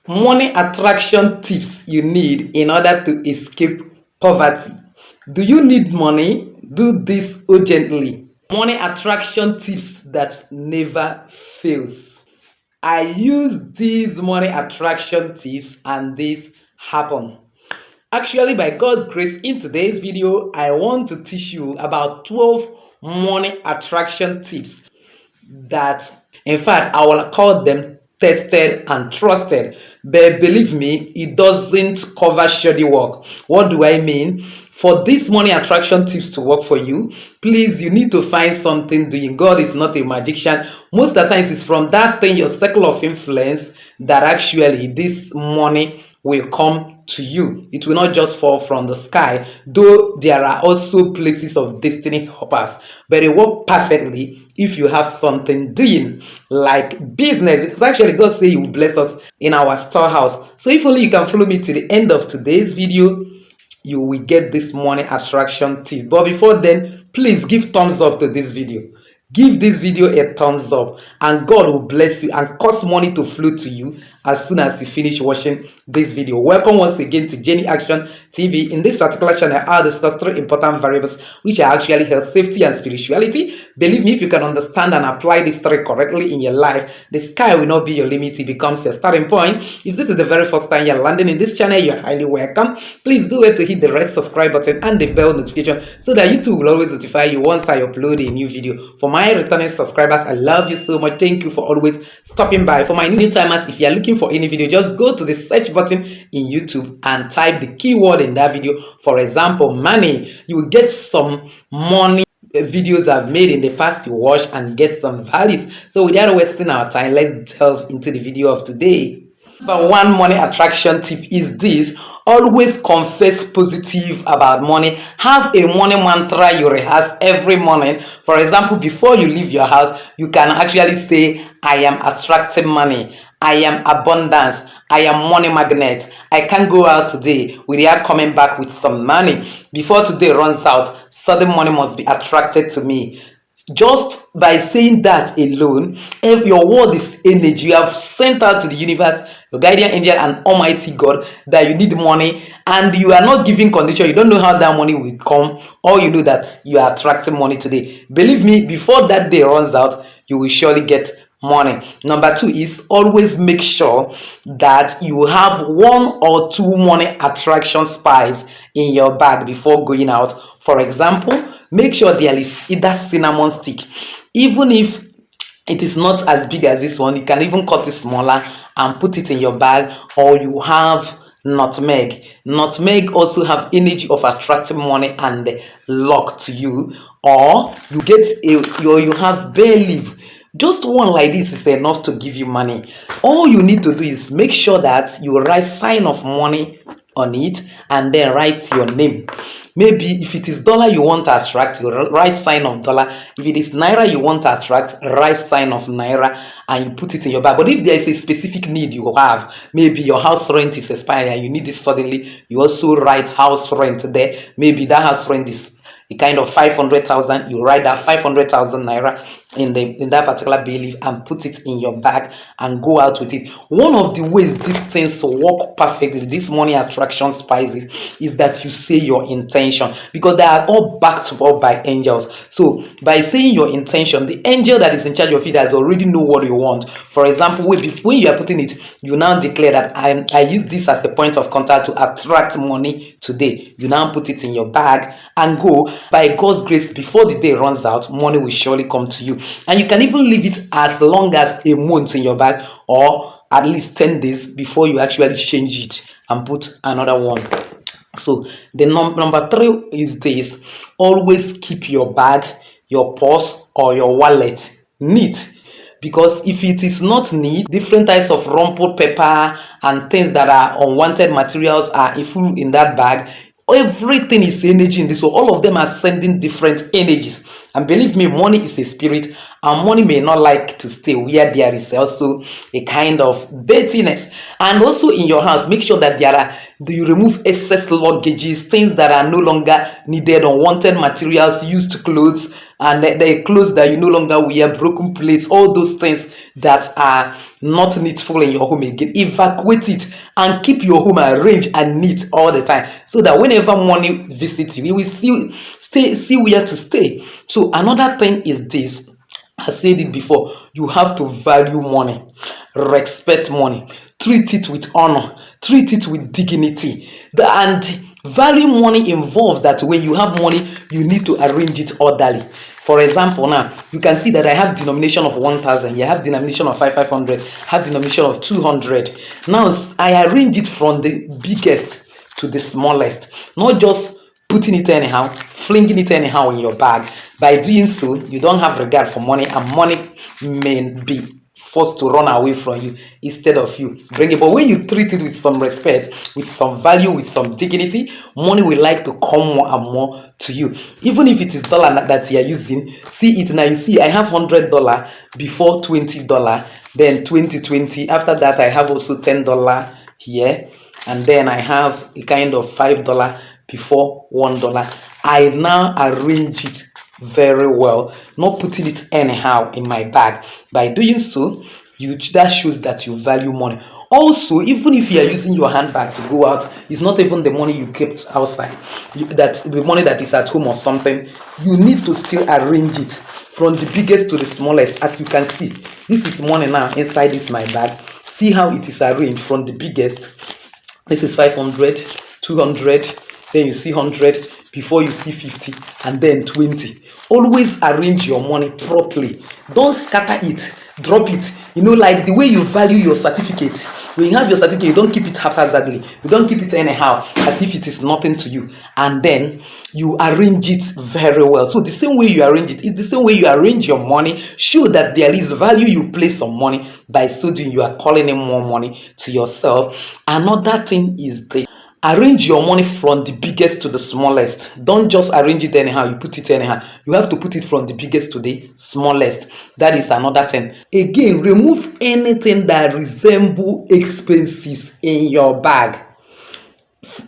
Money attraction tips you need in order to escape poverty. Do you need money? Do this urgently. Money attraction tips that never fails. I use these money attraction tips and this happen. Actually, by God's grace, in today's video, I want to teach you about 12 money attraction tips that, in fact, I will call them tested and trusted. But believe me, it doesn't cover shoddy work. What do I mean? For this money attraction tips to work for you, please, you need to find something doing. God is not a magician. Most of the times, it's from that thing, your circle of influence, that actually this money will come to you. It will not just fall from the sky, though there are also places of destiny helpers, but it works perfectly if you have something doing, like business, because actually God says He will bless us in our storehouse. So if only you can follow me to the end of today's video, you will get this money attraction tip. But before then, please give thumbs up to this video. Give this video a thumbs up, and God will bless you and cause money to flow to you as soon as you finish watching this video. Welcome once again to Jenny Action TV. In this particular channel, I'll discuss three important variables which are actually health, safety, and spirituality. Believe me, if you can understand and apply these three correctly in your life, the sky will not be your limit. It becomes your starting point. If this is the very first time you're landing in this channel, you're highly welcome. Please do it to hit the red subscribe button and the bell notification so that YouTube will always notify you once I upload a new video. For my returning subscribers, I love you so much. Thank you for always stopping by. For my new timers, if you are looking for any video, just go to the search button in YouTube and type the keyword in that video. For example, money. You will get some money videos I've made in the past to watch and get some values. So without wasting our time, let's delve into the video of today. Number one money attraction tip is this: always confess positive about money. Have a money mantra you rehearse every morning. For example, before you leave your house, you can actually say, I am attracting money, I am abundance, I am money magnet. I can't go out today without coming back with some money. Before today runs out, sudden money must be attracted to me. Just by saying that alone, if your word is energy, you have sent out to the universe, your guardian angel and Almighty God, that you need money, and you are not giving condition. You don't know how that money will come, or you know that you are attracting money today. Believe me, before that day runs out, you will surely get money. Number two is always make sure that you have one or two money attraction spice in your bag before going out. For example, make sure there is either cinnamon stick. Even if it is not as big as this one, you can even cut it smaller and put it in your bag. Or you have nutmeg. Nutmeg also have energy of attracting money and luck to you. Or you get you have bay leaf. Just one like this is enough to give you money. All you need to do is make sure that you write sign of money on it and then write your name. Maybe if it is dollar you want to attract, you write sign of dollar. If it is naira you want to attract, write sign of naira and you put it in your bag. But if there is a specific need you have, maybe your house rent is expiring and you need it suddenly, you also write house rent there. Maybe that house rent is a kind of 500,000, you write that 500,000 naira in that particular belief and put it in your bag and go out with it. One of the ways these things work perfectly, this money attraction spices, is that you say your intention, because they are all backed up by angels. So by saying your intention, the angel that is in charge of it has already know what you want. For example, when you are putting it, you now declare that I use this as a point of contact to attract money today. You now put it in your bag and go. By God's grace, before the day runs out, money will surely come to you. And you can even leave it as long as a month in your bag, or at least 10 days before you actually change it and put another one. So the number three is this: always keep your bag, your purse, or your wallet neat. Because if it is not neat, different types of rumpled paper and things that are unwanted materials are full in that bag. Everything is energy in this, so all of them are sending different energies. And believe me, money is a spirit, and money may not like to stay where there is also a kind of dirtiness. And also in your house, make sure that there are Do you remove excess luggages, things that are no longer needed, unwanted materials, used clothes, and the clothes that you no longer wear, broken plates, all those things that are not needful in your home again? Evacuate it and keep your home arranged and neat all the time, so that whenever money visits you, you will see where to stay. So another thing is this. I said it before, you have to value money, respect money, treat it with honor, treat it with dignity. And value money involves that when you have money, you need to arrange it orderly. For example, now you can see that I have denomination of 1,000, you have denomination of 500, have denomination of 200. Now I arrange it from the biggest to the smallest, not just putting it anyhow, flinging it anyhow in your bag. By doing so, you don't have regard for money, and money may be forced to run away from you instead of you bring it. But when you treat it with some respect, with some value, with some dignity, money will like to come more and more to you. Even if it is dollar that you are using, see it now. You see, I have $100 before $20, then 2020. After that, I have also $10 here, and then I have a kind of $5 before $1. I now arrange it very well, not putting it anyhow in my bag. By doing so, that shows that you value money. Also, even if you are using your handbag to go out, it's not even the money you kept outside, that's the money that is at home or something. You need to still arrange it from the biggest to the smallest. As you can see, this is money now inside this my bag. See how it is arranged from the biggest. This is 500, 200, then you see 100, before you see 50, and then 20. Always arrange your money properly. Don't scatter it, drop it. Like the way you value your certificate. When you have your certificate, you don't keep it haphazardly. You don't keep it anyhow, as if it is nothing to you. And then you arrange it very well. So the same way you arrange it is the same way you arrange your money. Show that there is value you place on money. By so doing, you are calling in more money to yourself. Another thing is this. Arrange your money from the biggest to the smallest. Don't just arrange it anyhow, you put it anyhow. You have to put it from the biggest to the smallest. That is another thing. Again, remove anything that resemble expenses in your bag,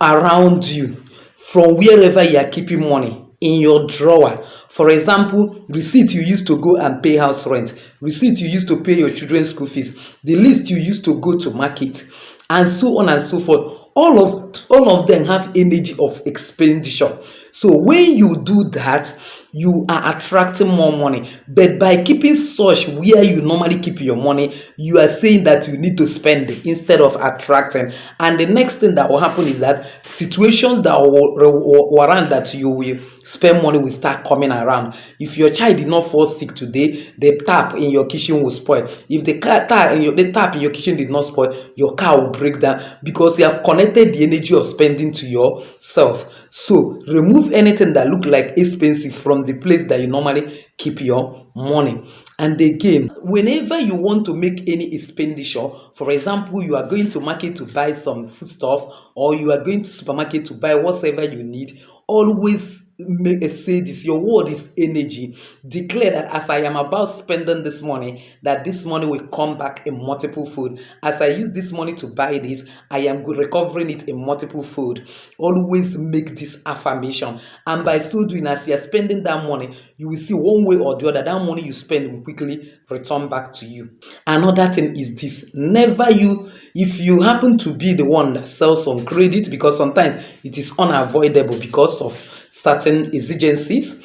around you, from wherever you are keeping money, in your drawer. For example, receipt you used to go and pay house rent, receipt you used to pay your children's school fees, the list you used to go to market, and so on and so forth. All of them have energy of expenditure. So when you do that, you are attracting more money. But by keeping such where you normally keep your money, you are saying that you need to spend it instead of attracting. And the next thing that will happen is that situations that will warrant that you will spend money will start coming around. If your child did not fall sick today, the tap in your kitchen will spoil. If the tap in your kitchen did not spoil, your car will break down, because you have connected the energy of spending to yourself. So remove anything that look like expensive from the place that you normally keep your money. And again, whenever you want to make any expenditure, for example, you are going to market to buy some foodstuff, or you are going to supermarket to buy whatever you need, always say this: your word is energy. Declare that as I am about spending this money, that this money will come back in multiple fold. As I use this money to buy this, I am recovering it in multiple fold. Always make this affirmation, and by so doing, as you are spending that money, you will see one way or the other that money you spend will quickly return back to you. Another thing is this: if you happen to be the one that sells on credit, because sometimes it is unavoidable because of certain exigencies,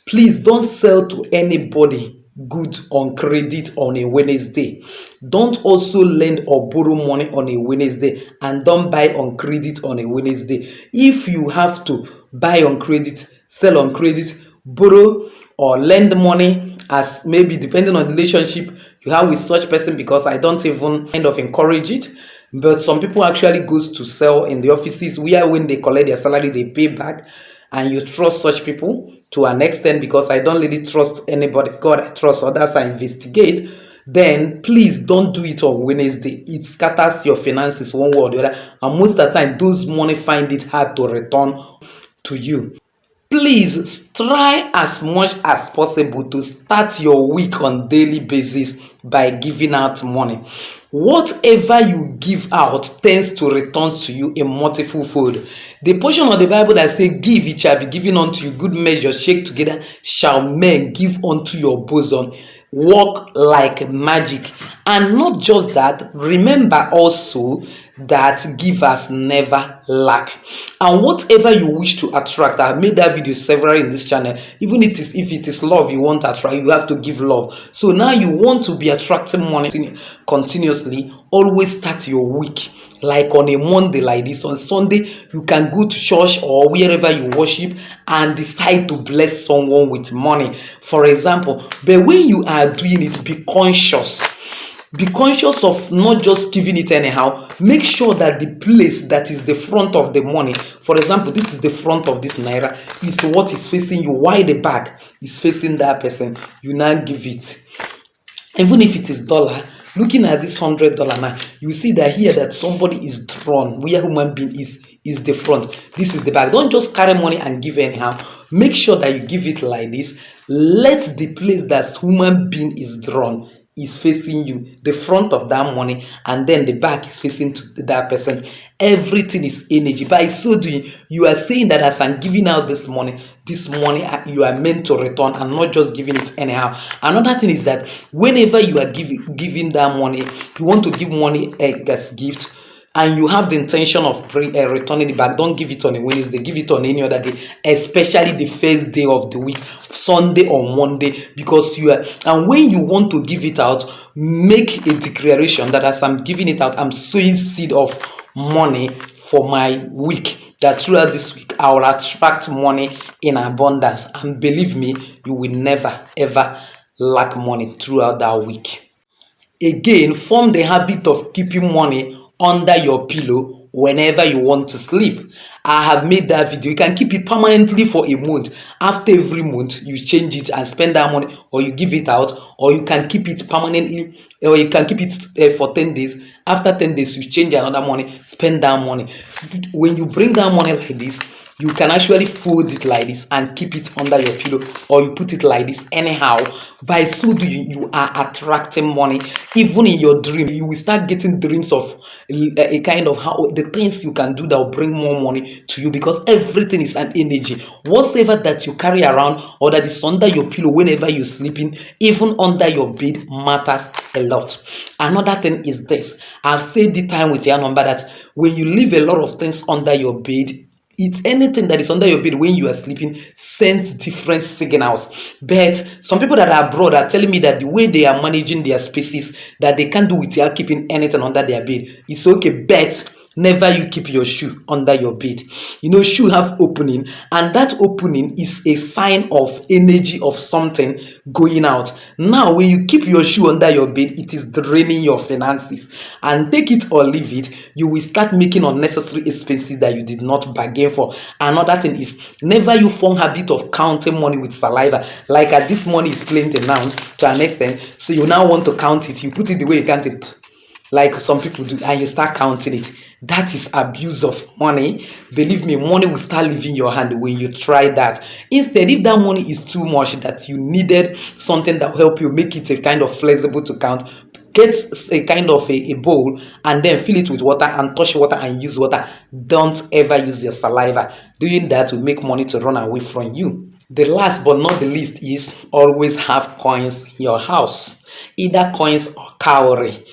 please don't sell to anybody good on credit on a Wednesday. Don't also lend or borrow money on a Wednesday, and don't buy on credit on a Wednesday. If you have to buy on credit, sell on credit, borrow or lend money, as maybe depending on the relationship you have with such person, because I don't even kind of encourage it. But some people actually goes to sell in the offices where when they collect their salary, they pay back. And you trust such people to an extent, because I don't really trust anybody. God, I trust others, I investigate. Then please don't do it on Wednesday. It scatters your finances one way or the other. And most of the time, those money find it hard to return to you. Please try as much as possible to start your week on daily basis by giving out money. Whatever you give out tends to return to you in multiple fold. The portion of the Bible that says, "Give, it shall be given unto you, good measure, shake together, shall men give unto your bosom." Work like magic. And not just that, remember also that givers never lack. And whatever you wish to attract, I've made that video several in this channel. Even if it is love you want to attract, you have to give love. So now you want to be attracting money continuously. Always start your week like on a Monday like this. On Sunday, you can go to church or wherever you worship and decide to bless someone with money, for example. But when you are doing it, be conscious. Be conscious of not just giving it anyhow. Make sure that the place that is the front of the money, for example, this is the front of this naira, is what is facing you, while the back is facing that person. You now give it. Even if it is dollar, looking at this $100 now, you see that here that somebody is drawn, where human being is the front, this is the back. Don't just carry money and give anyhow. Make sure that you give it like this. Let the place that human being is drawn is facing you, the front of that money, and then the back is facing to that person. Everything is energy. By so doing, you are saying that as I'm giving out this money you are meant to return, and not just giving it anyhow. Another thing is that whenever you are giving that money, you want to give money as gift, and you have the intention of returning it back, don't give it on a Wednesday, give it on any other day, especially the first day of the week, Sunday or Monday, because and when you want to give it out, make a declaration that as I'm giving it out, I'm sowing seed of money for my week, that throughout this week I will attract money in abundance, and believe me, you will never ever lack money throughout that week. Again, form the habit of keeping money under your pillow whenever you want to sleep. I have made that video. You can keep it permanently for a month. After every month, you change it and spend that money, or you give it out, or you can keep it permanently, or you can keep it for 10 days. After 10 days, you change another money, spend that money. When you bring that money like this, you can actually fold it like this and keep it under your pillow, or you put it like this anyhow. By so doing, you are attracting money. Even in your dream, you will start getting dreams of a kind of how the things you can do that will bring more money to you, because everything is an energy. Whatever that you carry around or that is under your pillow whenever you're sleeping, even under your bed, matters a lot. Another thing is this: I've said the time with your number that when you leave a lot of things under your bed, it's anything that is under your bed when you are sleeping sends different signals. But some people that are abroad are telling me that the way they are managing their spaces, that they can't do without keeping anything under their bed. It's okay, but never you keep your shoe under your bed. Shoe have opening, and that opening is a sign of energy of something going out. Now when you keep your shoe under your bed, it is draining your finances, and take it or leave it, you will start making unnecessary expenses that you did not bargain for. Another thing is, never you form habit of counting money with saliva. Like this money is plenty now to an extent, so you now want to count it. You put it the way you count it, like some people do, and you start counting it. That is abuse of money. Believe me, money will start leaving your hand when you try that. Instead, if that money is too much that you needed something that will help you make it a kind of flexible to count, get a kind of a bowl and then fill it with water and touch water and use water. Don't ever use your saliva. Doing that will make money to run away from you. The last but not the least is always have coins in your house, either coins or cowrie,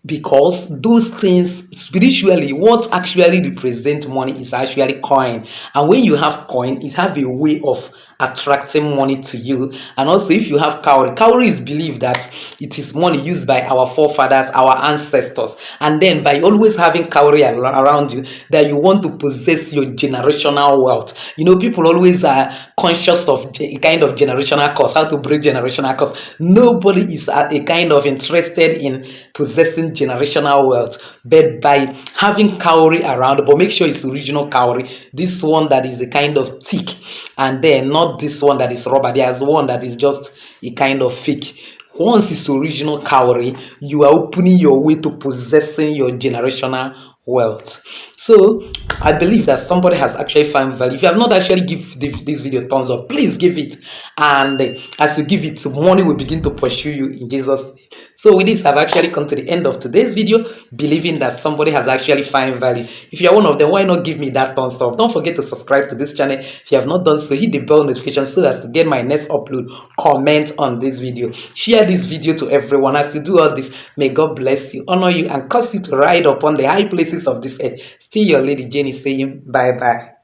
because those things spiritually, what actually represent money is actually coin. And when you have coin, it have a way of attracting money to you. And also, if you have cowrie is believed that it is money used by our forefathers, our ancestors. And then by always having cowrie around you, that you want to possess your generational wealth. People always are conscious of a kind of generational curse, how to break generational curse. Nobody is a kind of interested in possessing generational wealth, but by having cowrie around, but make sure it's original cowrie, this one that is a kind of thick, and then not this one that is rubber. There's one that is just a kind of fake. Once it's original cowrie, you are opening your way to possessing your generational wealth. So I believe that somebody has actually found value. If you have not actually give this video thumbs up, please give it. And as you give it, money will begin to pursue you in Jesus' name. So with this, I've actually come to the end of today's video, believing that somebody has actually found value. If you are one of them, why not give me that thumbs up? Don't forget to subscribe to this channel. If you have not done so, hit the bell notification so as to get my next upload. Comment on this video. Share this video to everyone. As you do all this, may God bless you, honor you, and cause you to ride upon the high places of this earth. Still your lady Jenny saying bye bye.